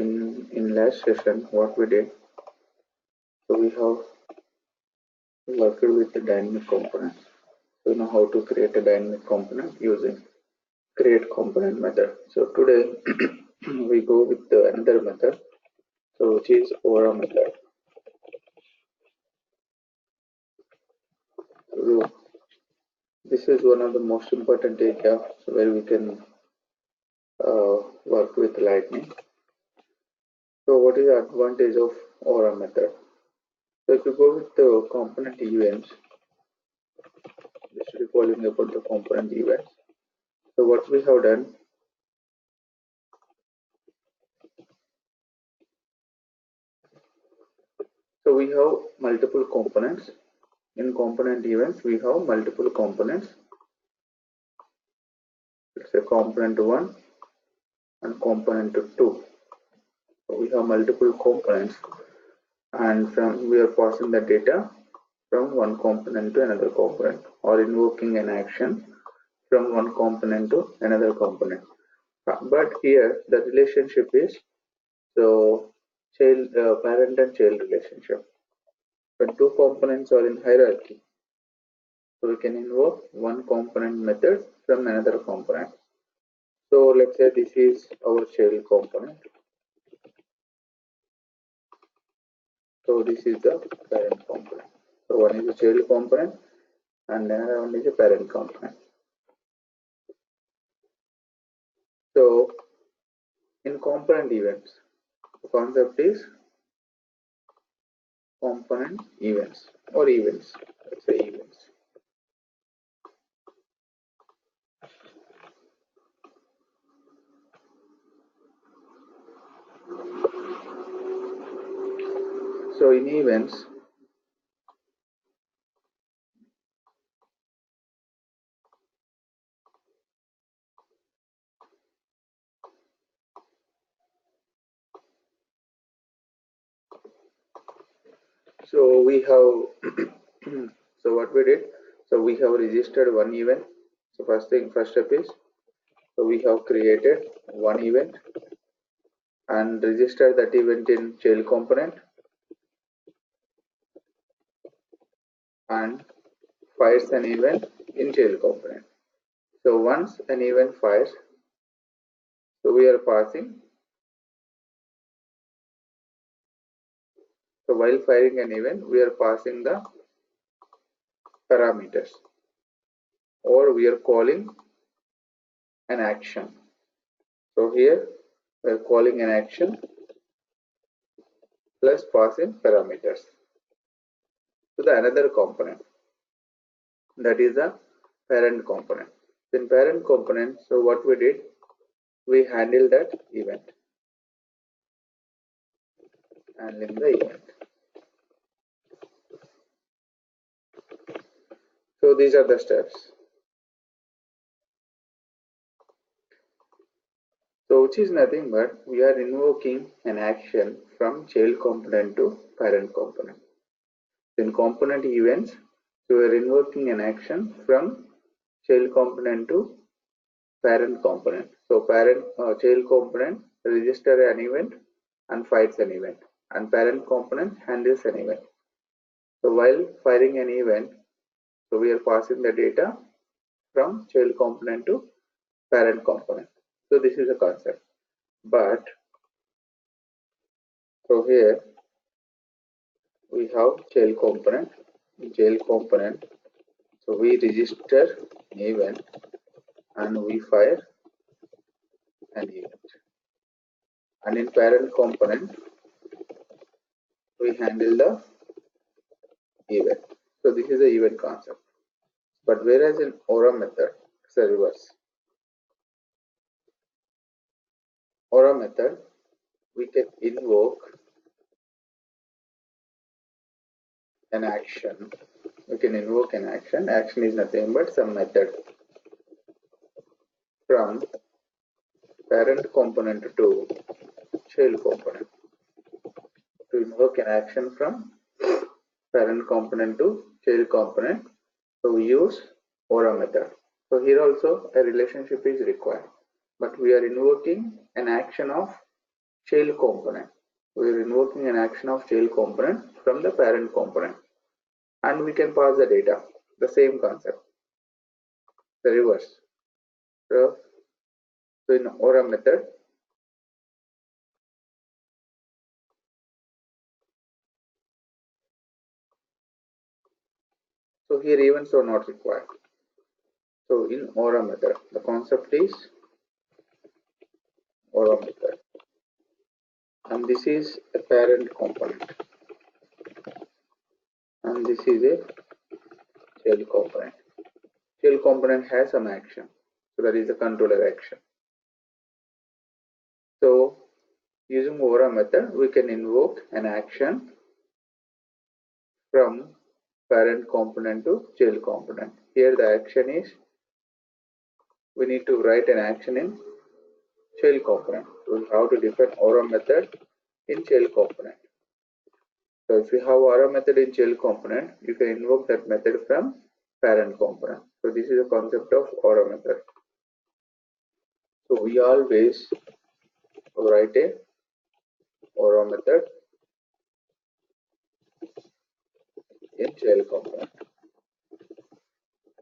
in last session, what we did, so we have worked with the dynamic components. So you know how to create a dynamic component using create component method. So today we go with another method, so which is aura method. So this is one of the most important areas where we can work with lightning. So what is the advantage of aura method? So if you go with the component events, this should be calling about the component events. So what we have done, so we have multiple components. In component events, we have multiple components. It's a component 1 and component 2. So we have multiple components, and from we are passing the data from one component to another component, or invoking an action from one component to another component. But here the relationship is parent and child relationship. When two components are in hierarchy, so we can invoke one component method from another component. So let's say this is our child component. So this is the parent component. So one is the child component and another one is a parent component. So in component events, the concept is component events or events. Let's say events. So in events, so we have so what we did, so we have registered one event. So first step is, so we have created one event and registered that event in child component and fires an event in child component. So once an event fires, so we are passing, so while firing an event, we are passing the parameters, or we are calling an action. So here we are calling an action plus passing parameters to the another component, that is the parent component. In parent component, so what we did, we handle that event, handling the event. So these are the steps. So which is nothing but we are invoking an action from child component to parent component. In component events, so we are invoking an action from child component to parent component. So child component register an event and fights an event, and parent component handles an event. So while firing an event, so we are passing the data from child component to parent component. So this is a concept. But so here we have child component. In child component, so we register an event and we fire an event. And in parent component, we handle the event. So this is the event concept. But whereas in aura method, it's a reverse. Aura method, we can invoke an action. We can invoke an action. Action is nothing but some method from parent component to child component. To invoke an action from parent component to child component, so we use aura method. So here also a relationship is required, but we are invoking an action of child component. We are invoking an action of child component from the parent component, and we can pass the data. The same concept, the reverse. So in Aura method, so here events are not required. So in Aura method, the concept is Aura method, and this is a parent component, and this is a child component. Child component has some action, so that is a controller action. So using Aura method, we can invoke an action from parent component to child component. Here the action is, we need to write an action in child component. So we have to define Aura method in child component. So if you have Aura method in child component, you can invoke that method from parent component. So this is the concept of Aura method. So we always write a Aura method in child component,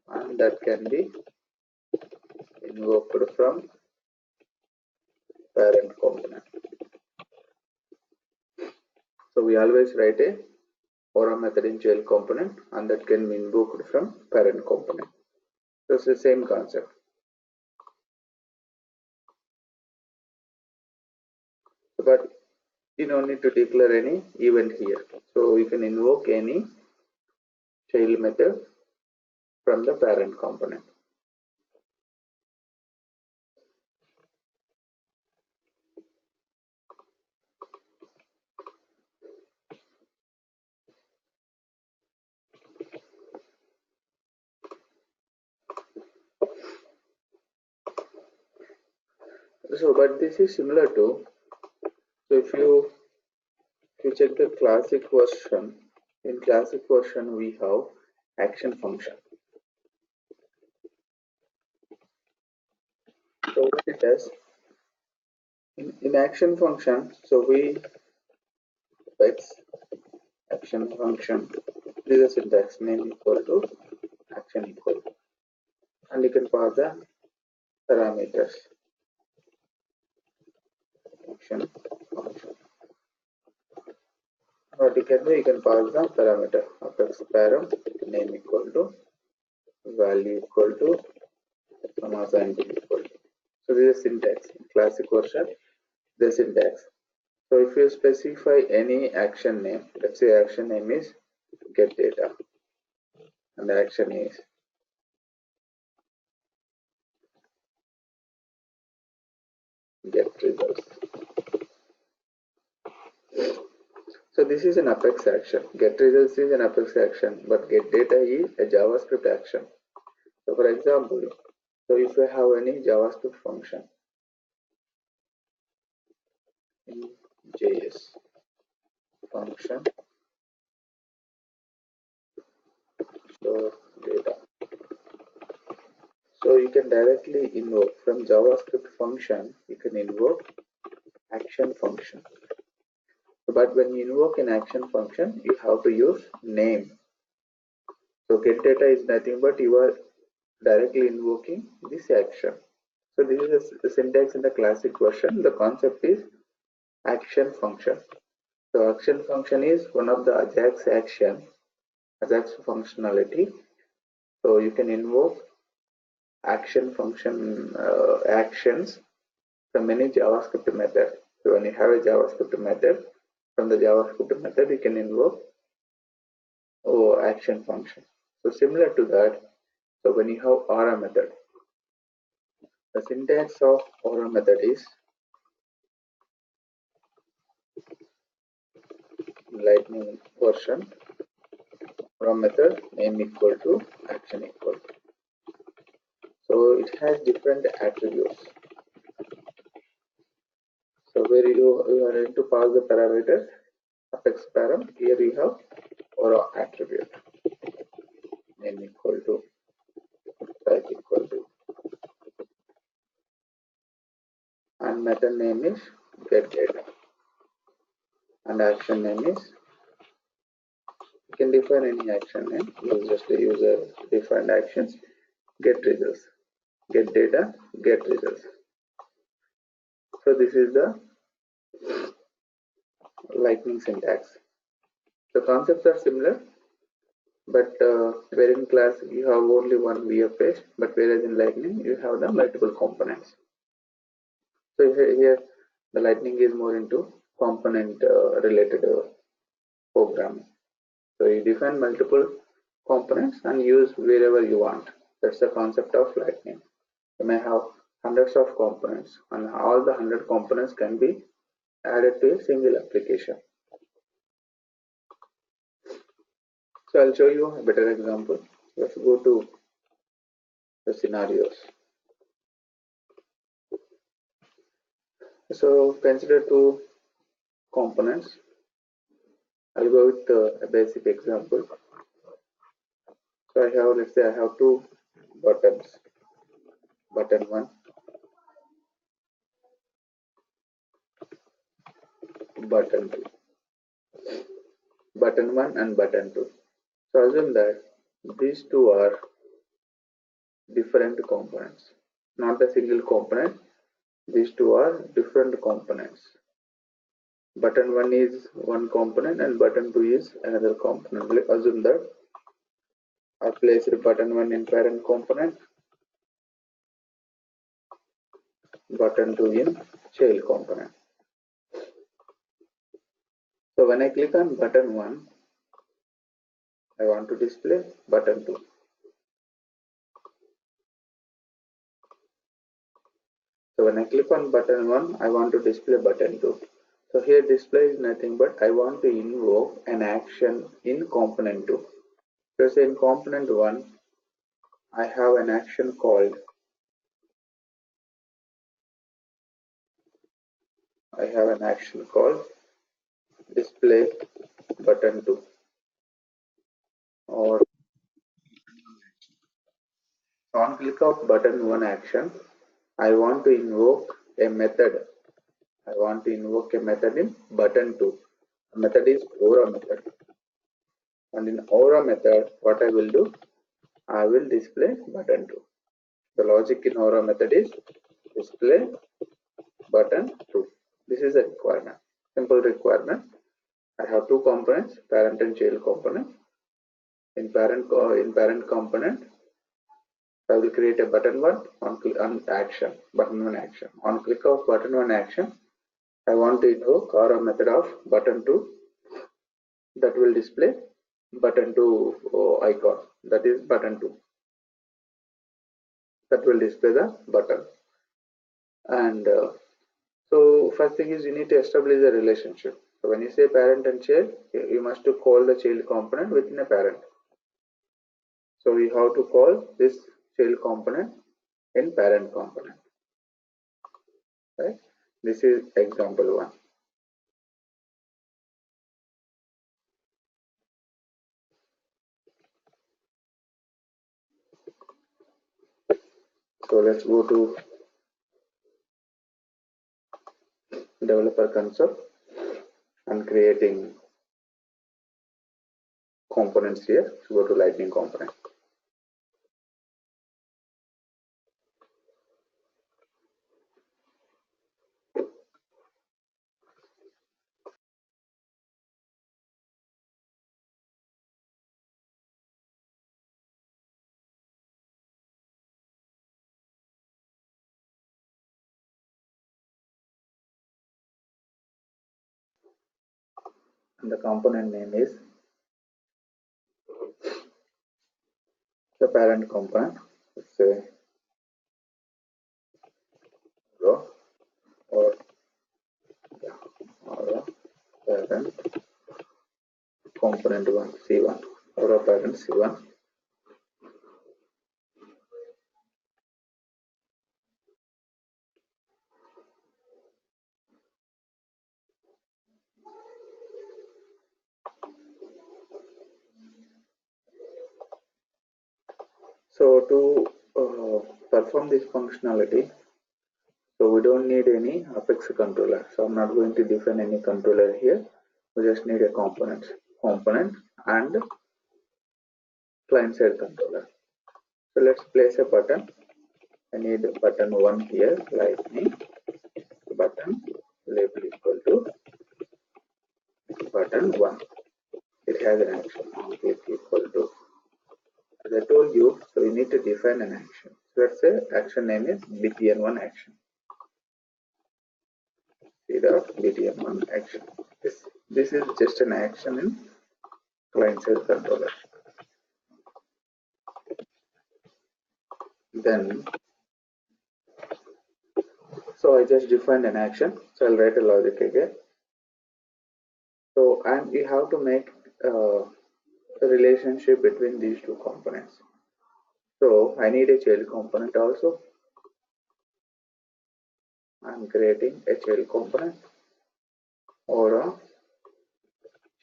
and that can be invoked from parent component. So we always write a Aura method in child component, and that can be invoked from parent component. So it's the same concept. But you don't need to declare any event here. So you can invoke any child method from the parent component. So, but this is similar to, so if you check the classic version, in classic version we have action function. So what it does, in action function, so we fetch action function. This is a syntax, name equal to action equal to, and you can pass the parameters. Action function. What you can do, you can pass the parameter apex param name equal to value equal to comma sign equal to. So this is syntax. In classic version, the syntax. So if you specify any action name, let's say action name is get data, and the action is get results. So this is an Apex action. Get results is an Apex action, but get data is a JavaScript action. So for example, so if you have any JavaScript function in JS function store data, so you can directly invoke from JavaScript function. You can invoke action function. But when you invoke an action function, you have to use name. So get data is nothing but you are directly invoking this action. So this is the syntax in the classic version. The concept is action function. So action function is one of the Ajax functionality. So you can invoke action function actions from any JavaScript method. So when you have a JavaScript method, from the JavaScript method you can invoke action function. So similar to that, so when you have Aura method, the syntax of Aura method is lightning version. Aura method name equal to action equal to. So it has different attributes. So where you are going to pass the parameters apex param, here we have Aura attribute name equal to type equal to, and method name is get data. and action name is, you can define any action name, use just the user defined actions, get results, get data, get results. So this is the Lightning syntax. The concepts are similar, but where in class you have only one VF page, but whereas in Lightning you have the multiple components. So here the Lightning is more into component related programming. So you define multiple components and use wherever you want. That's the concept of Lightning. You may have hundreds of components, and all the 100 components can be added to a single application. So I'll show you a better example. Let's go to the scenarios. So consider two components. I'll go with a basic example. So I have, let's say I have two buttons, button 1, button 2, button 1 and button 2. So assume that these two are different components, not a single component. These two are different components. Button 1 is one component and button 2 is another component. Let's assume that I placed button 1 in parent component, button 2 in child component. So when I click on button 1, I want to display button 2. So when I click on button 1, I want to display button 2. So here display is nothing but I want to invoke an action in component 2. So say in component 1, I have an action called display button 2, or on click of button 1 action, I want to invoke a method. I want to invoke a method in button 2. The method is aura method. And in aura method, what I will do, I will display button 2. The logic in aura method is display button 2. This is a requirement, simple requirement. I have two components, parent and child component. In parent component, I will create a button 1 on action, button 1 action. On click of button 1 action, I want to invoke aura method of button 2 that will display button 2 icon, that is button 2. That will display the button. And so first thing is you need to establish a relationship. So when you say parent and child, you must to call the child component within a parent. So we have to call this child component in parent component. Right? This is example 1. So let's go to developer console and creating components here. So go to lightning component. And the component name is the parent component. Let's say row or parent component 1 C1 or parent C1. So to perform this functionality, so we don't need any Apex controller. So I'm not going to define any controller here. We just need a component and client side controller. So let's place a button. I need button 1 here, lightning button label equal to button 1. It has an action is equal to, as I told you, so we need to define an action. So let's say action name is btn1 action. btn1 action. This is just an action in client side controller. Then, so I just defined an action. So I'll write a logic again. So, and we have to make a relationship between these two components. So I need a child component also. I'm creating a child component or a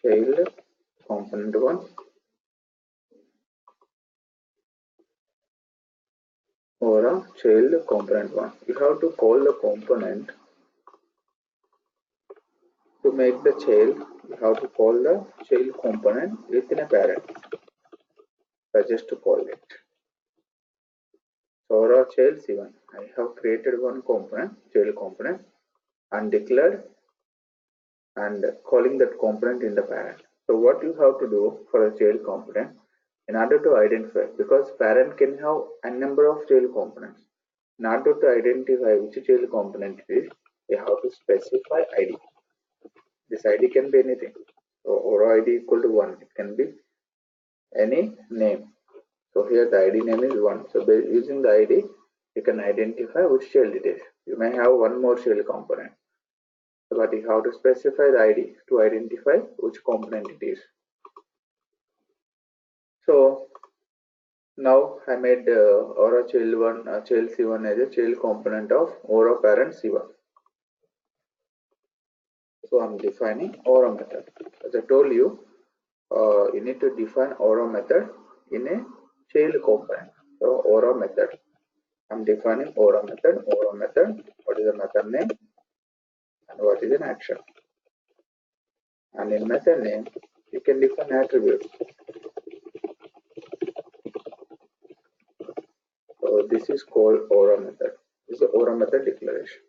child component 1 or a child component 1. You have to call the component to make the child. You have to call the child component within a parent. Just to call it. So our child C1. I have created one component, child component, and declared and calling that component in the parent. So what you have to do for a child component in order to identify, because parent can have a number of child components. In order to identify which child component it is, you have to specify ID. This ID can be anything. So or ID equal to 1. It can be any name. So here the ID name is 1. So by using the ID, you can identify which child it is. You may have one more child component. But you have to specify the ID to identify which component it is. So now I made aura child child C1 as a child component of aura parent C1. So I'm defining aura method. As I told you, you need to define aura method in a child component. So aura method. I'm defining aura method. Aura method. What is the method name? And what is an action? And in method name, you can define attributes. So this is called aura method. This is the aura method declaration.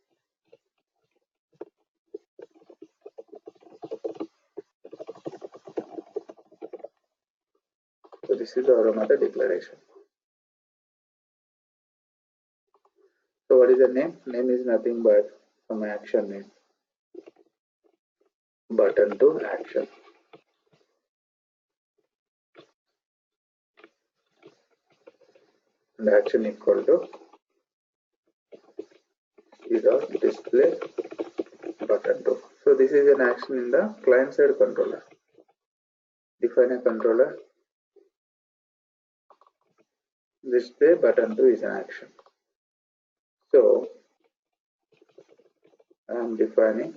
So this is the aura method declaration. So what is the name? Name is nothing but some action name. Button to action. And action equal to is our display button to. So this is an action in the client side controller. Define a controller. Display button to is an action. So I am defining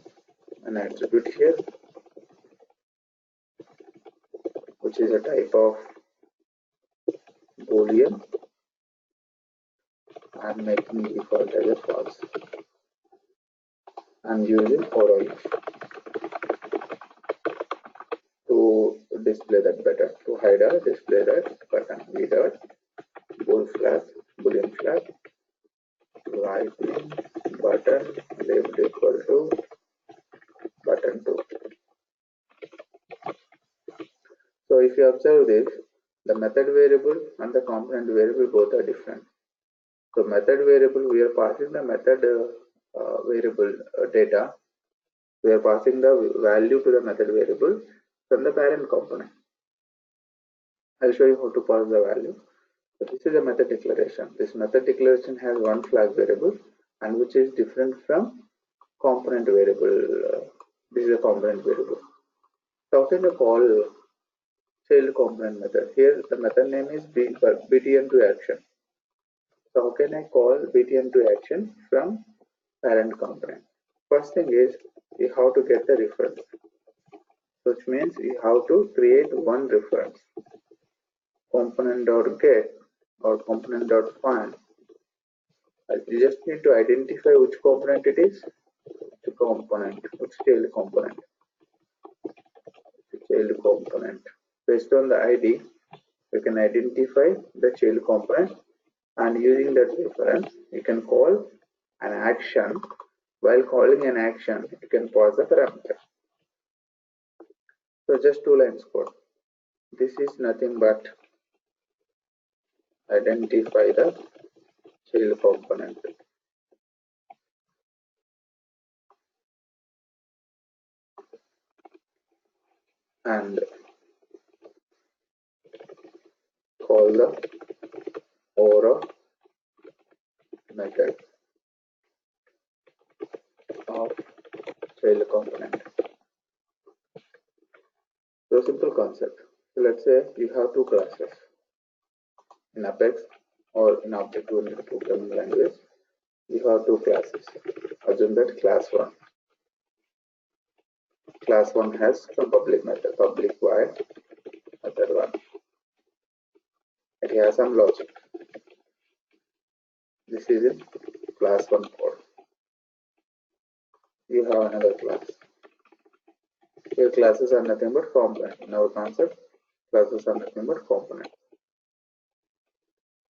an attribute here, which is a type of boolean. I am making default as a false. I am using for if to display that button, to hide or display that button. We dot boolean flag lightning button labeled equal to button 2. So if you observe this, the method variable and the component variable both are different. So method variable, we are passing the method variable data. We are passing the value to the method variable from the parent component. I'll show you how to pass the value. So this is a method declaration. This method declaration has one flag variable and which is different from component variable. This is a component variable. So how can you call child component method? Here the method name is btn2 action. So how can I call btn2 action from parent component? First thing is you have to get the reference, which means you have to create one reference. Component.get or component.find. You just need to identify which component it is, which component, which child component. child component. Based on the ID, we can identify the child component, and using that reference, you can call an action. While calling an action, you can pass a parameter. So just two lines code. This is nothing but identify the child component and call the aura method of child component. So simple concept. So let's say you have two classes in Apex or in object-oriented programming language. You have two classes. Assume that class 1 has some public method, public void method 1. It has some logic. This is in class 1 code. You have another class. Here classes are nothing but component. In our concept, classes are nothing but component.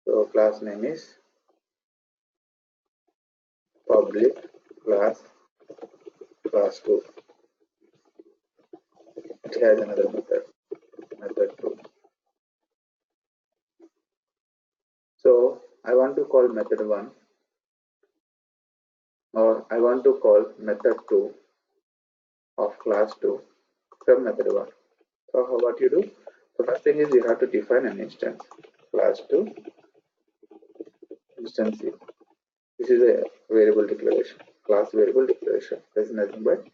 So class name is public class 2. It has another method 2. So I want to call method 1, or I want to call method 2 of class 2 from method 1. So what you do? The first thing is you have to define an instance. Class 2 instance. This is a variable declaration. Class variable declaration. This is nothing but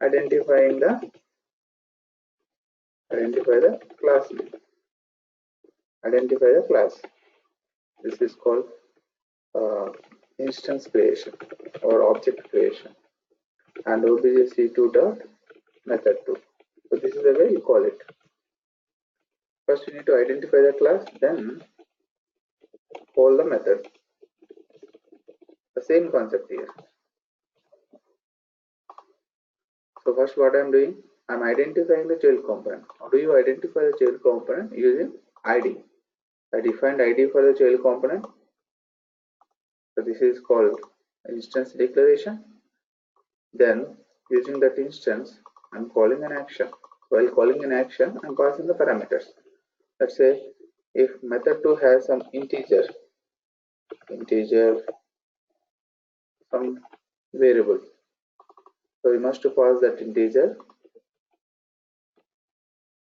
identify the class name. Identify the class. This is called instance creation or object creation. And obj_c2 dot method 2. So this is the way you call it. First you need to identify the class, then call the method. The same concept here. So first what I am doing, I am identifying the child component. How do you identify the child component? Using ID. I defined ID for the child component. So this is called instance declaration. Then using that instance, I am calling an action. While calling an action, I am passing the parameters. Let's say if method 2 has some integer, some variable. So we must pass that integer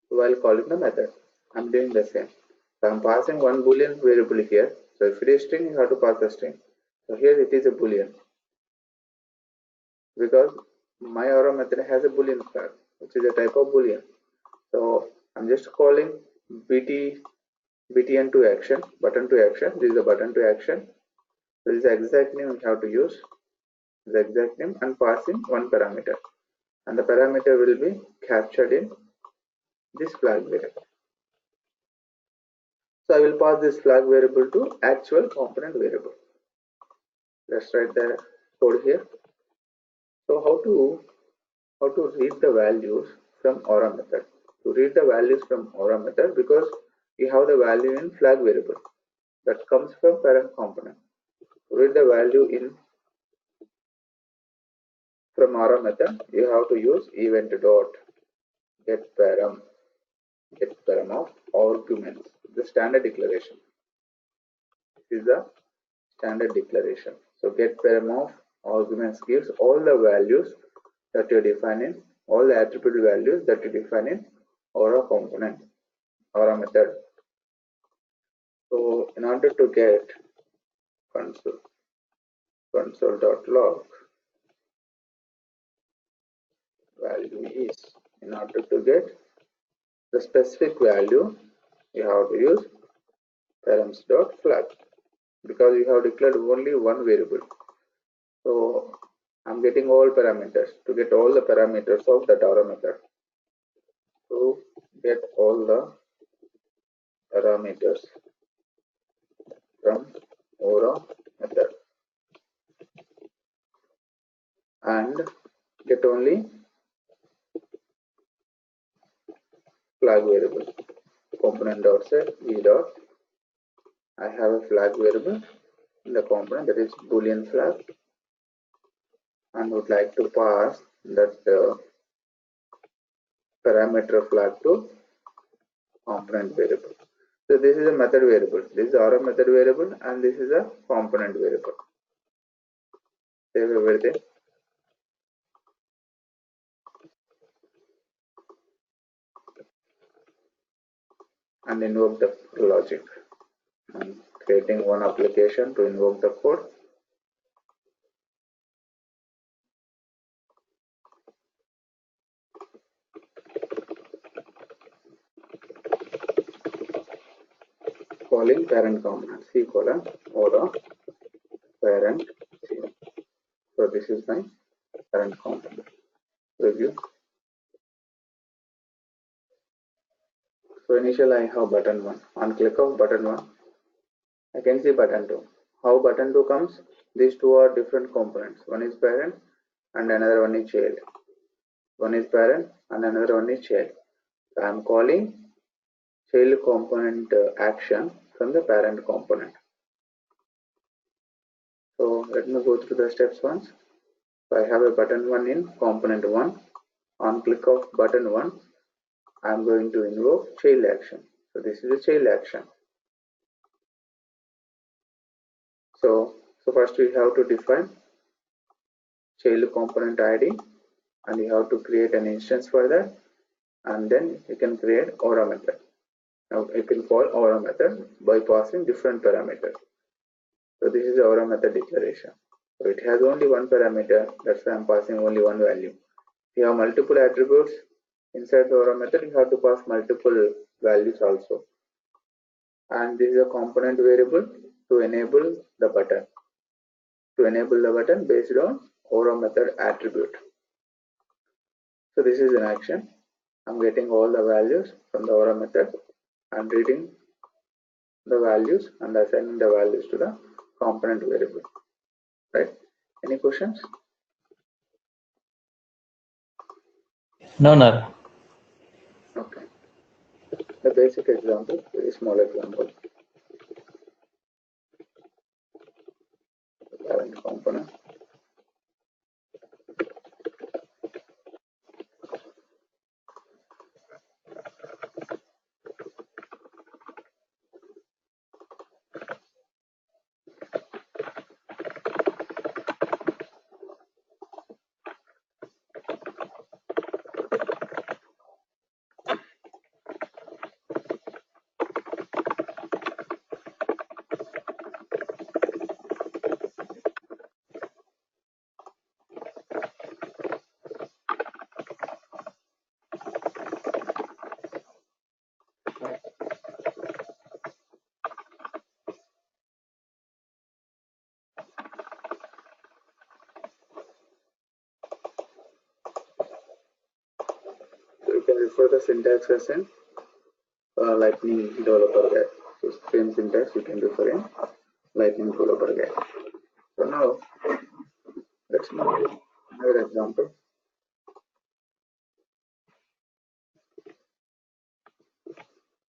while calling the method. I am doing the same. So I am passing one boolean variable here. So if it is string, you have to pass the string. So here it is a boolean, because my aura method has a boolean flag, which is a type of boolean. So I'm just calling btn to action, button to action. This is the button to action. This is the exact name we have to use. The exact name and passing one parameter, and the parameter will be captured in this flag variable. So I will pass this flag variable to actual component variable. Let's write the code here. So how to read the values from aura method? To read the values from aura method, because you have the value in flag variable that comes from parent component. To read the value in from aura method, you have to use event dot get param of arguments. The standard declaration. This is the standard declaration. So get param of arguments gives all the values that you define in, all the attribute values that you define in aura component, aura method. So in order to get console.log value is, in order to get the specific value, you have to use params.flag, because you have declared only one variable. So I'm getting all parameters. To get all the parameters of that aura method, to get all the parameters from aura method and get only flag variable. Component dot set v dot. I have a flag variable in the component, that is boolean flag, and would like to pass that parameter flag to component variable. So this is a method variable. This is our method variable, and this is a component variable. Save everything. And invoke the logic. I'm creating one application to invoke the code. Calling parent component C colon order parent C. So this is my parent component. Review. So initially I have button 1. On click of button 1, I can see button 2. How button 2 comes? These two are different components. One is parent and another one is child. One is parent and another one is child. So I am calling child component action from the parent component. So let me go through the steps once. So I have a button 1 in component 1. On click of button 1, I am going to invoke child action. So this is a child action. So first we have to define child component ID, and you have to create an instance for that, and then you can create aura method. Now you can call aura method by passing different parameters. So this is aura method declaration. So it has only one parameter, that's why I'm passing only one value. If you have multiple attributes inside the aura method, you have to pass multiple values also. And this is a component variable to enable the button. To enable the button based on aura method attribute. So this is an action. I'm getting all the values from the aura method. I'm reading the values and assigning the values to the component variable. Right? Any questions? No, Nara. Okay. The basic example, very small example. Parent component. So you can refer the syntax as in Lightning developer guide. So same syntax you can refer in Lightning developer guide.